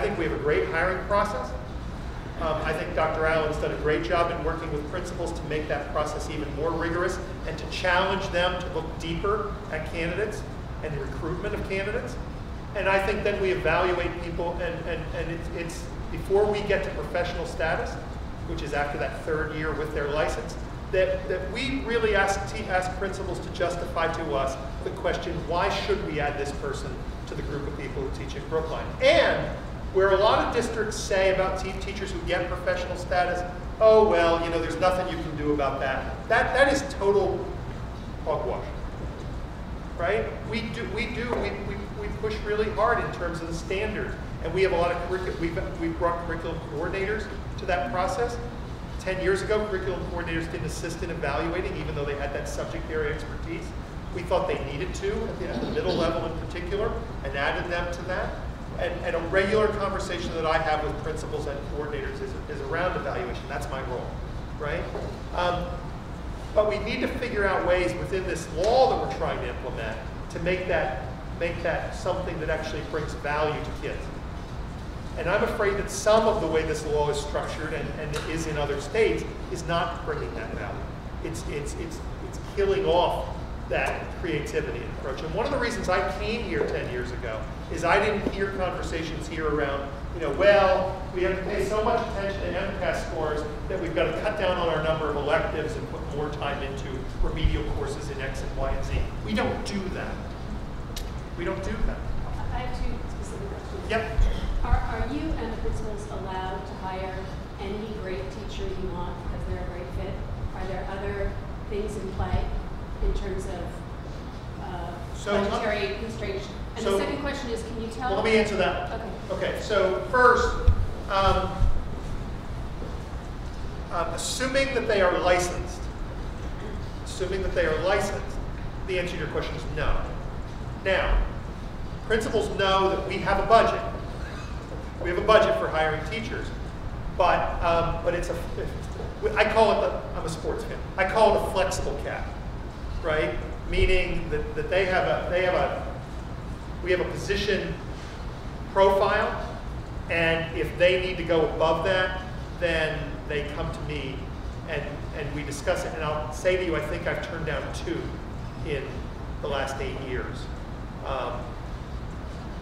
think we have a great hiring process. I think Dr. Allen's done a great job in working with principals to make that process even more rigorous and to challenge them to look deeper at candidates and the recruitment of candidates. And I think then we evaluate people, and it's before we get to professional status, which is after that 3rd year with their license, that we really ask principals to justify to us the question, why should we add this person to the group of people who teach at Brookline? And where a lot of districts say about teachers who get professional status, oh, well, you know, there's nothing you can do about that. That is total hogwash, right? We push really hard in terms of the standards, and we have a lot of we've brought curriculum coordinators to that process. 10 years ago, curriculum coordinators didn't assist in evaluating, even though they had that subject area expertise. We thought they needed to at the middle level in particular, and added them to that. And a regular conversation that I have with principals and coordinators is around evaluation. That's my role, right? But we need to figure out ways within this law that we're trying to implement to make that something that actually brings value to kids. And I'm afraid that some of the way this law is structured and is in other states is not bringing that value. It's killing off that creativity and approach. And one of the reasons I came here 10 years ago is I didn't hear conversations here around, well, we have to pay so much attention to MCAS scores that we've got to cut down on our number of electives and put more time into remedial courses in X and Y and Z. We don't do that. We don't do that. I have two specific questions. Yep. Are you and the principals allowed to hire any great teacher you want because they're a great fit? Are there other things in play in terms of budgetary constraints? And the second question is, can you tell? Well, let me answer that. Okay. Okay, so first, assuming that they are licensed, the answer to your question is no. Now, principals know that we have a budget. We have a budget for hiring teachers, but I call it I'm a sports fan. I call it a flexible cap, right? Meaning that we have a position profile, and if they need to go above that, then they come to me and we discuss it. And I'll say to you, I think I've turned down 2 in the last 8 years.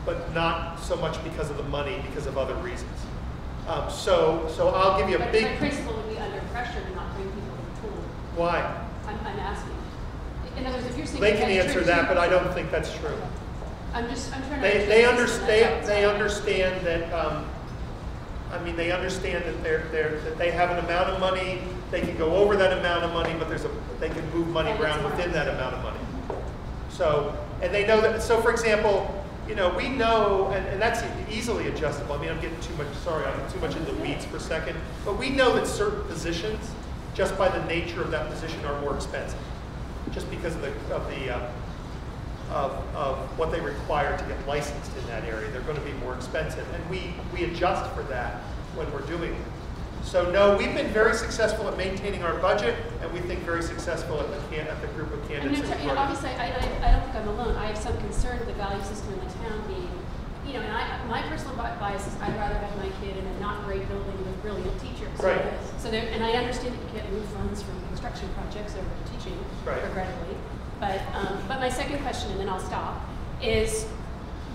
But not so much because of the money, because of other reasons. So I'll give you a big... But principal would be under pressure to not bring people to the pool. Why? I'm asking. In other words, if you're saying... They can answer that, but I don't think that's true. I'm trying to... They understand that... they understand that they have an amount of money. They can go over that amount of money, but they can move money around within that amount of money. So, and they know that. So, for example, we know, and that's easily adjustable. I'm getting too much into the weeds for a second. But we know that certain positions, just by the nature of that position, are more expensive, just because of what they require to get licensed in that area. They're going to be more expensive, and we adjust for that when we're doing it. So no, we've been very successful at maintaining our budget, and we think very successful at the group of candidates. Obviously, I don't think I'm alone. I have some concern of the value system in the town being, and my personal bias is I'd rather have my kid in a not great building with brilliant teachers. Right. And I understand that you can't move funds from construction projects over to teaching, regrettably. But my second question, and then I'll stop, is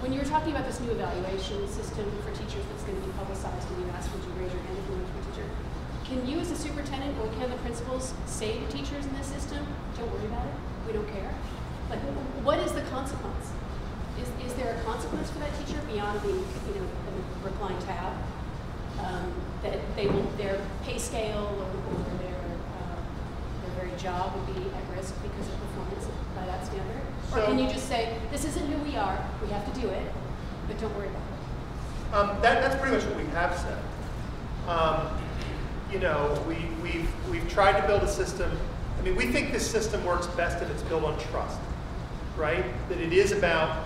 when you were talking about this new evaluation system for teachers that's going to be publicized, and you asked, would you raise your hand if you were a teacher? Can you, as a superintendent, or can the principals say to teachers in this system, don't worry about it, we don't care? Like, what is the consequence? Is there a consequence for that teacher beyond the reclined tab? That their pay scale or their very job would be at risk because of performance by that standard? Or can you just say, this isn't who we are, we have to do it, but don't worry about it? That's pretty much what we have said. We've tried to build a system. We think this system works best if it's built on trust, right? That it is about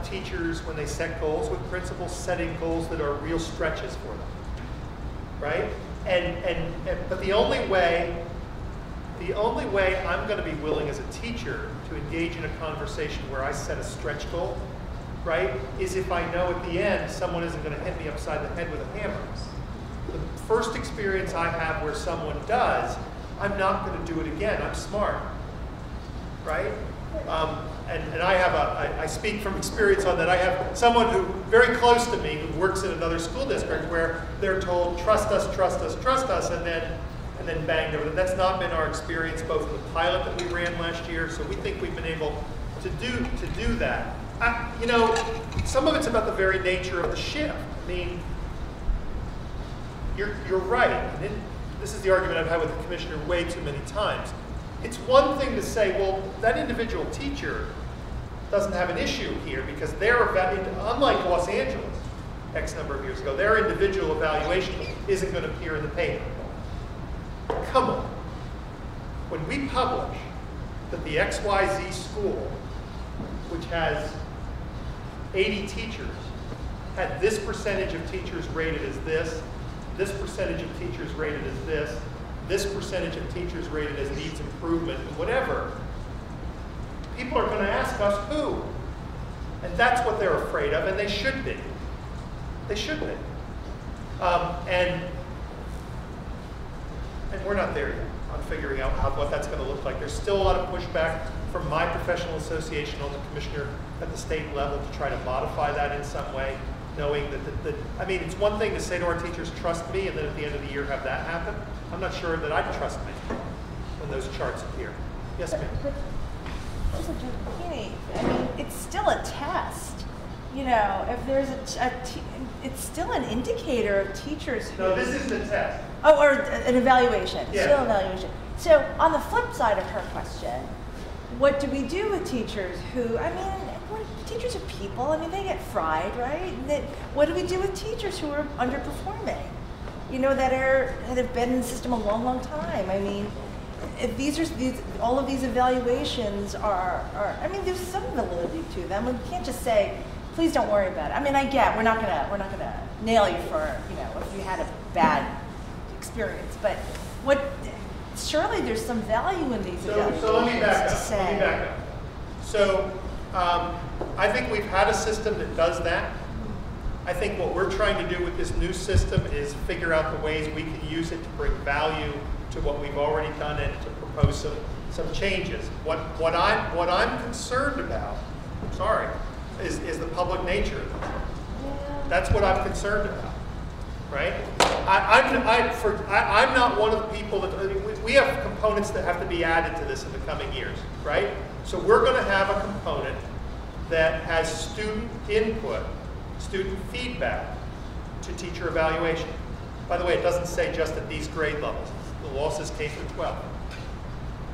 teachers, when they set goals with principals, setting goals that are real stretches for them, right? But the only way I'm going to be willing as a teacher to engage in a conversation where I set a stretch goal, right, is if I know at the end someone isn't going to hit me upside the head with a hammer. The first experience I have where someone does, I'm not going to do it again. I'm smart, right? And I speak from experience on that. I have someone who very close to me who works in another school district where they're told, trust us, trust us, trust us, and then banged over. That's not been our experience, both in the pilot that we ran last year. So we think we've been able to do that. Some of it's about the very nature of the shift. You're right. And this is the argument I've had with the commissioner way too many times. It's one thing to say, well, that individual teacher doesn't have an issue here because unlike Los Angeles, X number of years ago, their individual evaluation isn't going to appear in the paper. Come on. when we publish that the XYZ school, which has 80 teachers, had this percentage of teachers rated as this percentage of teachers rated as this percentage of teachers rated as needs improvement, and whatever, people are going to ask us who. And that's what they're afraid of, and they should be. They should be. And we're not there yet on figuring out what that's going to look like. There's still a lot of pushback from my professional association on the commissioner at the state level to try to modify that in some way, knowing that I mean, it's one thing to say to our teachers, trust me, and then at the end of the year have that happen. I'm not sure that I'd trust me when those charts appear. Yes, ma'am. I mean, it's still a test. You know, if there's it's still an indicator of teachers who... No, this is the test. Oh, or an evaluation. Yeah. Still an evaluation. So on the flip side of her question, what do we do with teachers who, I mean, teachers are people. I mean, they get fried, right? What do we do with teachers who are underperforming? You know, that have been in the system a long, long time. I mean, if all of these evaluations are, I mean, there's some validity to them. We can't just say, please don't worry about it. I mean, we're not gonna nail you for, you know, if you had a bad experience. But surely there's some value in these evaluations. So let me back up. Let me back up. So I think we've had a system that does that. I think what we're trying to do with this new system is figure out the ways we can use it to bring value to what we've already done and to propose some changes. What I'm concerned about, is the public nature of it. That's what I'm concerned about, right? I'm not one of the people that, we have components that have to be added to this in the coming years, right? So we're going to have a component that has student input, student feedback to teacher evaluation. By the way, it doesn't say just at these grade levels. The law says K through 12,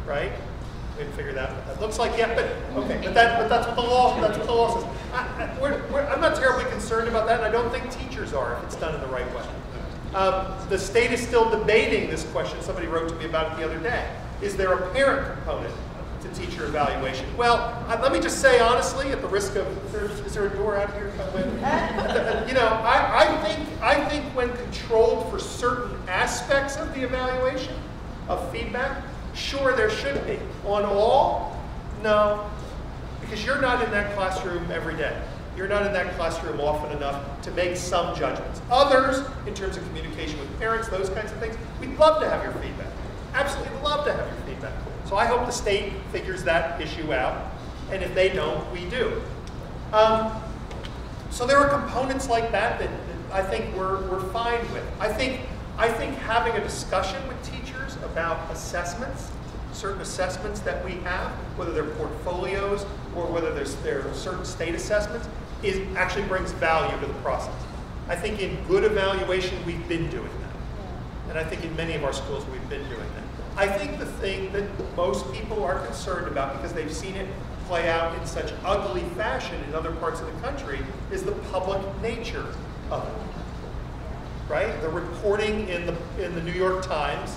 right? We haven't figured out what that looks like yet, but okay. But that's what the law says. I'm not terribly concerned about that, and I don't think teachers are if it's done in the right way. The state is still debating this question. Somebody wrote to me about it the other day. Is there a parent component to teacher evaluation? Well, let me just say honestly, at the risk of, is there a door out here? You know, I think when controlled for certain aspects of the evaluation, of feedback, sure there should be. On all, no, because you're not in that classroom every day. You're not in that classroom often enough to make some judgments. Others, in terms of communication with parents, those kinds of things, we'd love to have your feedback. Absolutely love to have your feedback. So I hope the state figures that issue out, and if they don't, we do. So there are components like that that I think we're fine with. I think having a discussion with teachers about assessments, certain assessments that we have, whether they're portfolios or whether there are certain state assessments, actually brings value to the process. I think in good evaluation, we've been doing that. And I think in many of our schools, we've been doing that. I think the thing that most people are concerned about, because they've seen it play out in such ugly fashion in other parts of the country, is the public nature of it, right? The reporting in the New York Times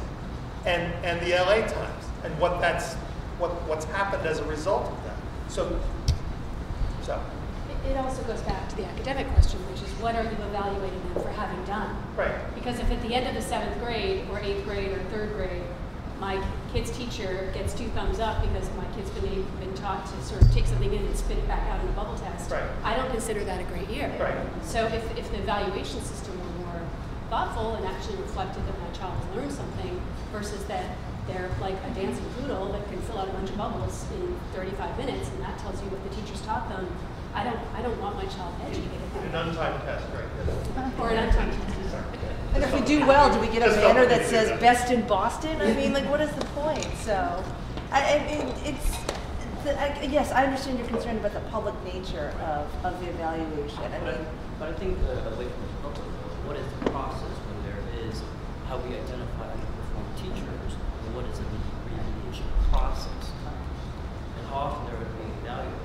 and the LA Times, and what's happened as a result of that. So. It also goes back to the academic question, which is what are you evaluating them for having done? Right. Because if at the end of the 7th grade or 8th grade or 3rd grade, my kid's teacher gets 2 thumbs up because my kid's been taught to sort of take something in and spit it back out in a bubble test, right. I don't consider that a great year. Right. So if the evaluation system were more thoughtful and actually reflected that my child has learned something versus that they're like a dancing poodle that can fill out a bunch of bubbles in 35 minutes and that tells you what the teachers taught them, I don't want my child educated. An untimed test, right? Or an untimed test. And if we do well, do we get a banner that says best in Boston? I mean, like, what is the point? So, yes, I understand your concern about the public nature of the evaluation. But I think away from the public, what is the process when there is how we identify underperforming teachers, and what is the remediation process, and how often they're being evaluated?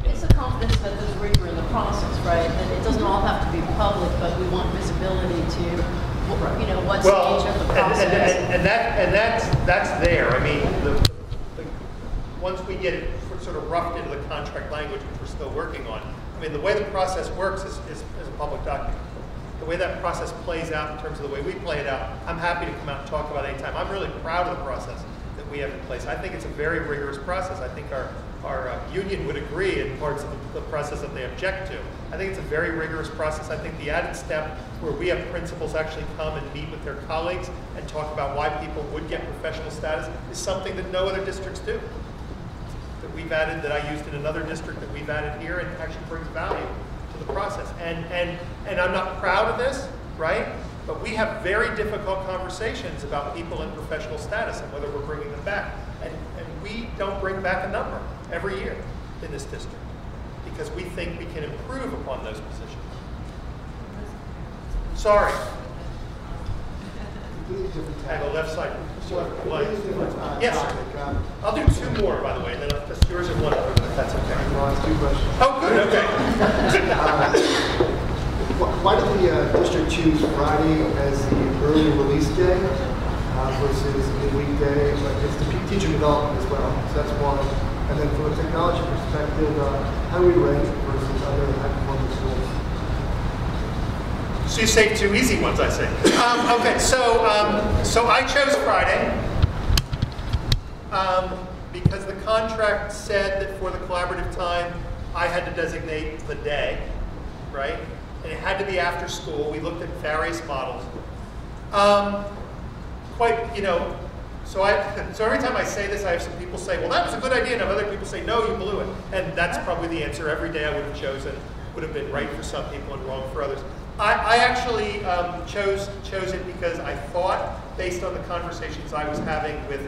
It's a confidence that there's rigor in the process, right? That it doesn't all have to be public, but we want visibility to you know, what's Well, the nature of the process? and that's there. I mean, once we get it sort of roughed into the contract language, which we're still working on, I mean, the way the process works is a public document. The way that process plays out in terms of the way we play it out, I'm happy to come out and talk about it anytime. I'm really proud of the process that we have in place. I think it's a very rigorous process. I think our union would agree in parts of the process that they object to. I think it's a very rigorous process. I think the added step where we have principals actually come and meet with their colleagues and talk about why people would get professional status is something that no other districts do. That we've added, that I used in another district, that we've added here, and actually brings value to the process. And I'm not proud of this, right? But we have very difficult conversations about people in professional status and whether we're bringing them back. And we don't bring back a number every year in this district because we think we can improve upon those positions. Sorry. I have a left side. Yes, sir. I'll do two more, by the way, and then just yours and one other, if that's okay. I'll ask two questions. Oh, good, okay. Why did the district choose Friday as the early release day versus midweek day? But it's the peak teacher development as well, so that's one. And then from a technology perspective, how do we rank versus other high-performing schools? So you say two easy ones, I say. Okay, so I chose Friday because the contract said that for the collaborative time, I had to designate the day, right? And it had to be after school. We looked at various models. So every time I say this, I have some people say, well, that was a good idea, and other people say, no, you blew it. And that's probably the answer. Every day I would have chosen would have been right for some people and wrong for others. I actually chose it because I thought, based on the conversations I was having with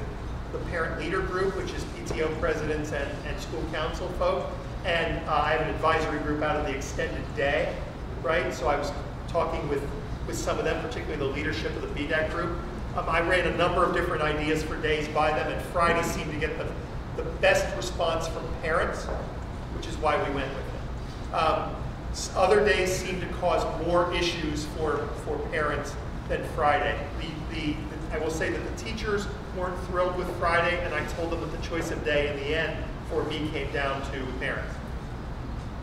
the parent leader group, which is PTO presidents and school council folk, and I have an advisory group out of the extended day, right? So I was talking with some of them, particularly the leadership of the BDAC group. I ran a number of different ideas for days by them, and Friday seemed to get the best response from parents, which is why we went with it. Other days seem to cause more issues for parents than Friday. I will say that the teachers weren't thrilled with Friday, and I told them that the choice of day in the end for me came down to parents.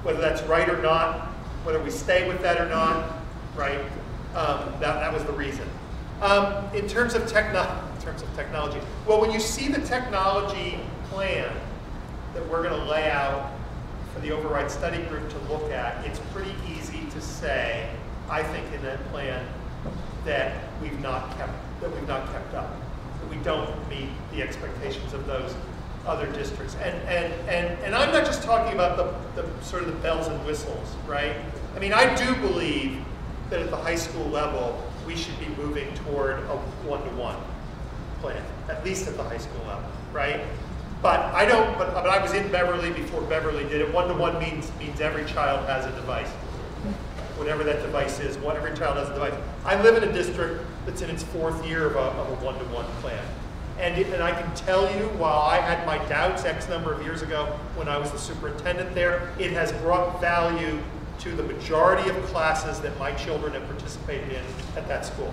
Whether that's right or not, whether we stay with that or not, right? That was the reason. In terms of technology, well, when you see the technology plan that we're going to lay out for the override study group to look at, it's pretty easy to say, I think, in that plan that we've not kept up, that we don't meet the expectations of those other districts. And I'm not just talking about the sort of the bells and whistles, right? I mean, I do believe that at the high school level, we should be moving toward a one-to-one plan, at least at the high school level, right? But I was in Beverly before Beverly did it. One-to-one means every child has a device. Whatever that device is, every child has a device. I live in a district that's in its 4th year of a one-to-one plan. And I can tell you, while I had my doubts X number of years ago when I was the superintendent there, it has brought value to the majority of classes that my children have participated in at that school.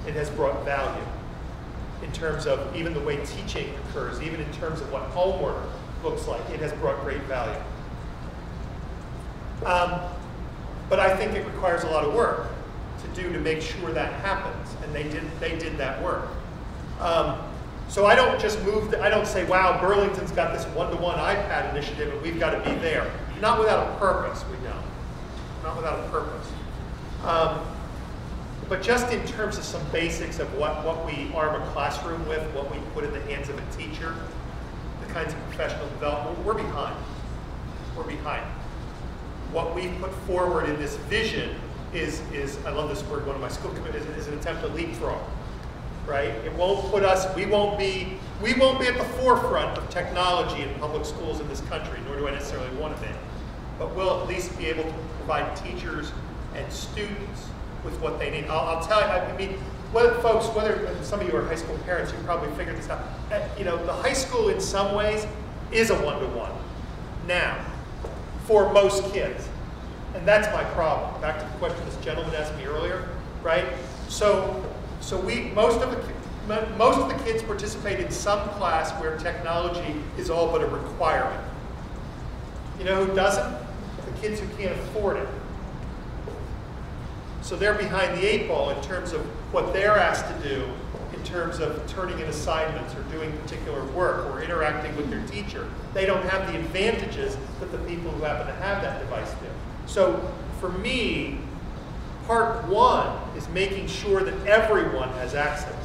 It has brought value in terms of even the way teaching occurs, even in terms of what homework looks like. It has brought great value. But I think it requires a lot of work to make sure that happens, and they did that work. So I don't just I don't say, wow, Burlington's got this one-to-one iPad initiative and we've got to be there. Not without a purpose, we don't. Not without a purpose. But just in terms of some basics of what we arm a classroom with, what we put in the hands of a teacher, the kinds of professional development, we're behind. We're behind. What we've put forward in this vision is I love this word, one of my school committees, is an attempt to leapfrog. Right? It won't put us, we won't be at the forefront of technology in public schools in this country, nor do I necessarily want to be. But we'll at least be able to provide teachers and students with what they need. I'll tell you, I mean, whether some of you are high school parents, you probably figured this out. The high school in some ways is a one-to-one now for most kids. And that's my problem. Back to the question this gentleman asked me earlier. right? So most of the kids participate in some class where technology is all but a requirement. You know who doesn't? The kids who can't afford it. So they're behind the 8 ball in terms of what they're asked to do, in terms of turning in assignments or doing particular work or interacting with their teacher. They don't have the advantages that the people who happen to have that device do. So for me, part 1 is making sure that everyone has access.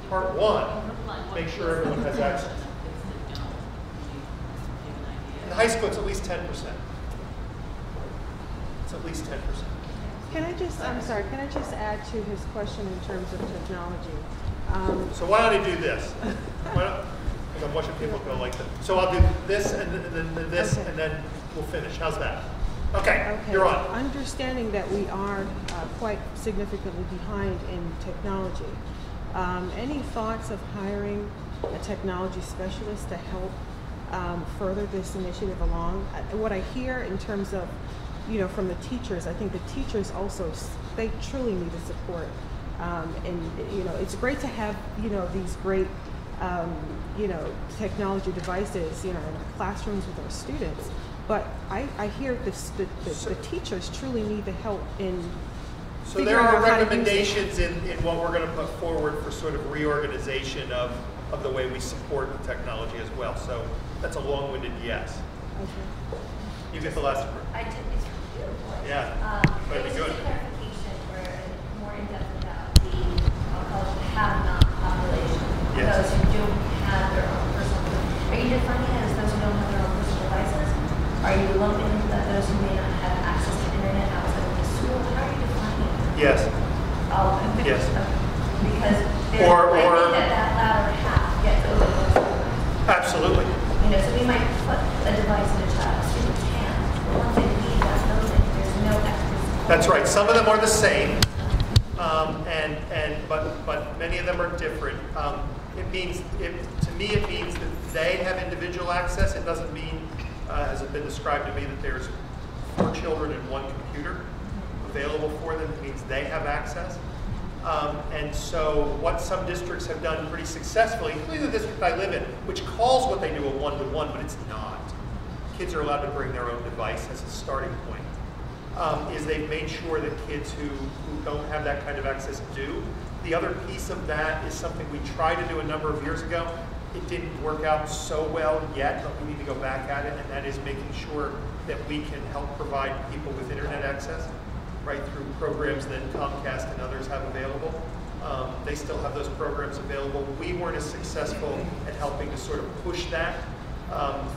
Part 1, make sure everyone has access. In high school, it's at least 10%. It's at least 10%. I'm sorry, can I just add to his question in terms of technology? So why don't I do this? I'm watching people go like this. So I'll do this and then this, okay. And then we'll finish. How's that? Okay, you're on. Understanding that we are quite significantly behind in technology, any thoughts of hiring a technology specialist to help further this initiative along? What I hear in terms of, from the teachers, I think the teachers also, they truly need the support. And it's great to have, these great, technology devices, in our classrooms with our students. But I hear the teachers truly need the help in. So there are recommendations in what we're going to put forward for sort of reorganization of the way we support the technology as well. So that's a long-winded yes. Okay. You get the last word. I did this review. Yeah. That'd be good. Just a clarification or more in depth about the, I'll call it the have-not population. Yes. Those who don't have their own personal devices. Are you defining it as those who don't have their own personal devices? Are you lumping that those who may not have access to internet outside of the school? How are you defining it? Yes. Oh, Yes. because I think that latter half gets overlooked. Absolutely. So we might put a device in a child's student's hand. Once they leave, that's another thing. There's no extra support. That's right. Some of them are the same, but many of them are different. To me, it means that they have individual access. It doesn't mean, as it's been described to me, that there's 4 children and 1 computer available for them. It means they have access. And so what some districts have done pretty successfully, including the district I live in, which calls what they do a one-to-one, but it's not. Kids are allowed to bring their own device as a starting point, is they've made sure that kids who don't have that kind of access do. The other piece of that is something we tried to do a number of years ago. It didn't work out so well yet, but we need to go back at it, and that is making sure that we can help provide people with internet access, right, through programs that Comcast and others have available. They still have those programs available. We weren't as successful at helping to sort of push that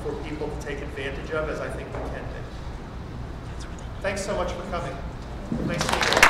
for people to take advantage of as I think we can be. Thanks so much for coming. Nice seeing you.